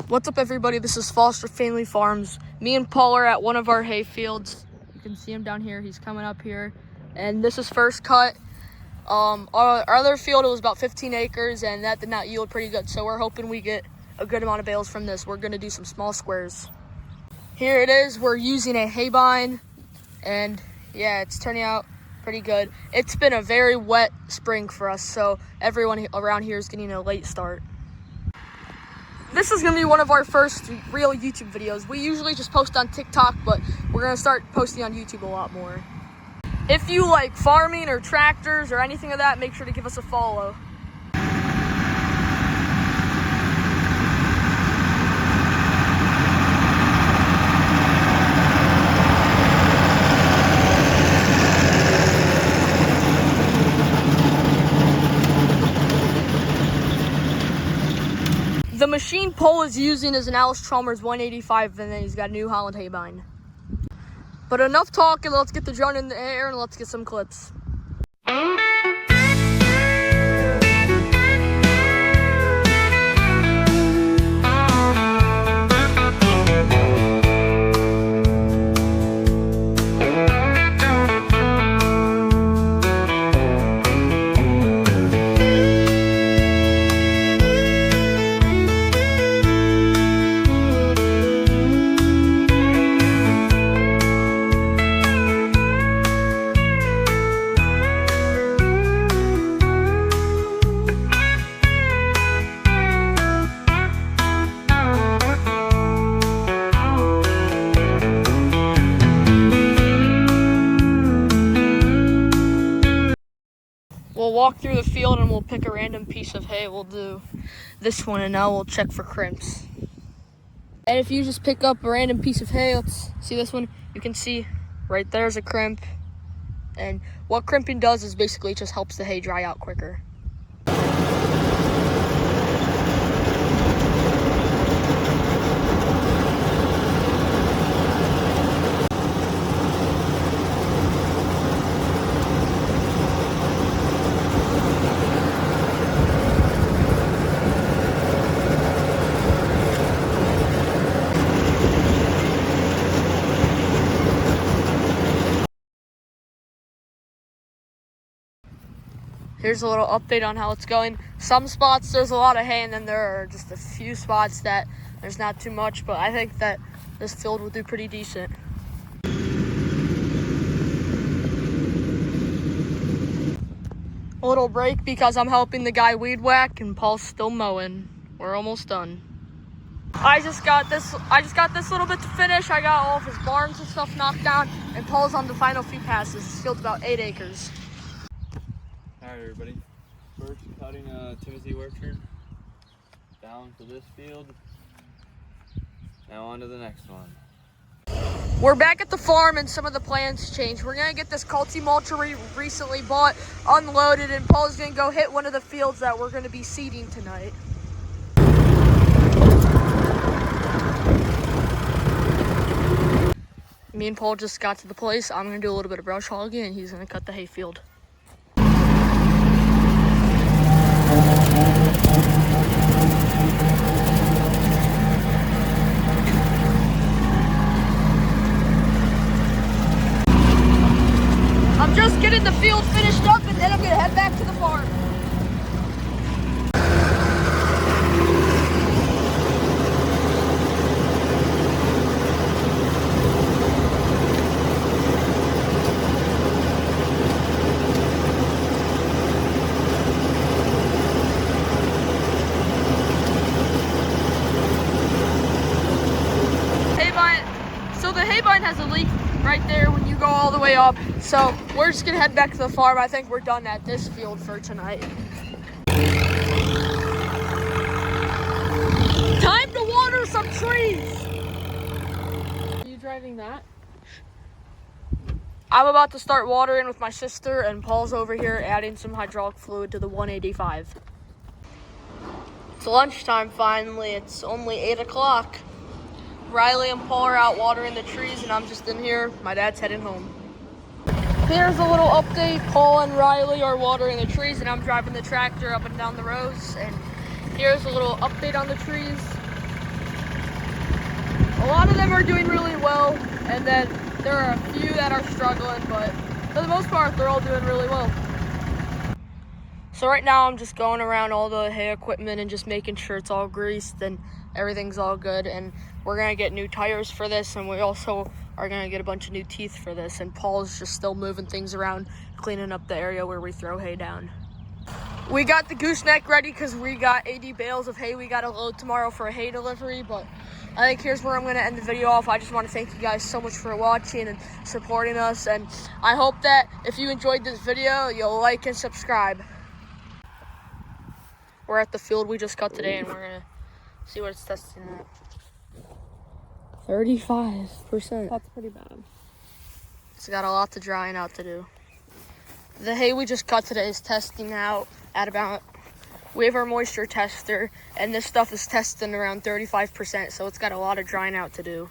What's up, everybody? This is Foster Family Farms. Me and Paul are at one of our hay fields. You can see him down here. He's coming up here. And this is first cut. Our other field, it was about 15 acres, and that did not yield pretty good. So we're hoping we get a good amount of bales from this. We're going to do some small squares. Here it is. We're using a Haybine, and yeah, it's turning out pretty good. It's been a very wet spring for us, so everyone around here is getting a late start. This is gonna be one of our first real YouTube videos. We usually just post on TikTok, but we're gonna start posting on YouTube a lot more. If you like farming or tractors or anything of that, make sure to give us a follow. The machine Paul is using is an Alice Chalmers 185, and then he's got a New Holland Haybine. But enough talking, let's get the drone in the air and let's get some clips. We'll walk through the field and we'll pick a random piece of hay. We'll do this one and now we'll check for crimps. And if you just pick up a random piece of hay, let's see this one. You can see right there's a crimp. And what crimping does is basically it just helps the hay dry out quicker. Here's a little update on how it's going. Some spots there's a lot of hay, and then there are just a few spots that there's not too much, but I think that this field will do pretty decent. A little break because I'm helping the guy weed whack and Paul's still mowing. We're almost done. I just got this little bit to finish. I got all of his barns and stuff knocked down, and Paul's on the final few passes. This field's about 8 acres. Alright, everybody, first cutting Timothy orchard down to this field, now on to the next one. We're back at the farm and some of the plans changed. We're gonna get this culti mulcher we recently bought unloaded, and Paul's gonna go hit one of the fields that we're gonna be seeding tonight. Me and Paul just got to the place. I'm gonna do a little bit of brush hogging and he's gonna cut the hay field. I'm just getting the field finished up and then I'm gonna head back to the farm. So the Haybine has a leak right there when you go all the way up. So we're just gonna head back to the farm. I think we're done at this field for tonight. Time to water some trees. Are you driving that? I'm about to start watering with my sister, and Paul's over here adding some hydraulic fluid to the 185. It's lunchtime finally. It's only 8 o'clock. Riley and Paul are out watering the trees, and I'm just in here. My dad's heading home. Here's a little update. Paul and Riley are watering the trees, and I'm driving the tractor up and down the rows. And here's a little update on the trees. them are doing really well, and then there are a few that are struggling, but for the most part, they're all doing really well. So right now I'm just going around all the hay equipment and just making sure it's all greased and everything's all good. And we're gonna get new tires for this, and we also are gonna get a bunch of new teeth for this. And Paul's just still moving things around, cleaning up the area where we throw hay down. We got the gooseneck ready because we got 80 bales of hay we gotta load tomorrow for a hay delivery. But I think here's where I'm gonna end the video off. I just wanna thank you guys so much for watching and supporting us. And I hope that if you enjoyed this video, you'll like and subscribe. We're at the field we just cut today, and we're gonna see what it's testing at. 35%. That's pretty bad. It's got a lot to drying out to do. The hay we just cut today is testing out at about, we have our moisture tester, and this stuff is testing around 35%, so it's got a lot of drying out to do.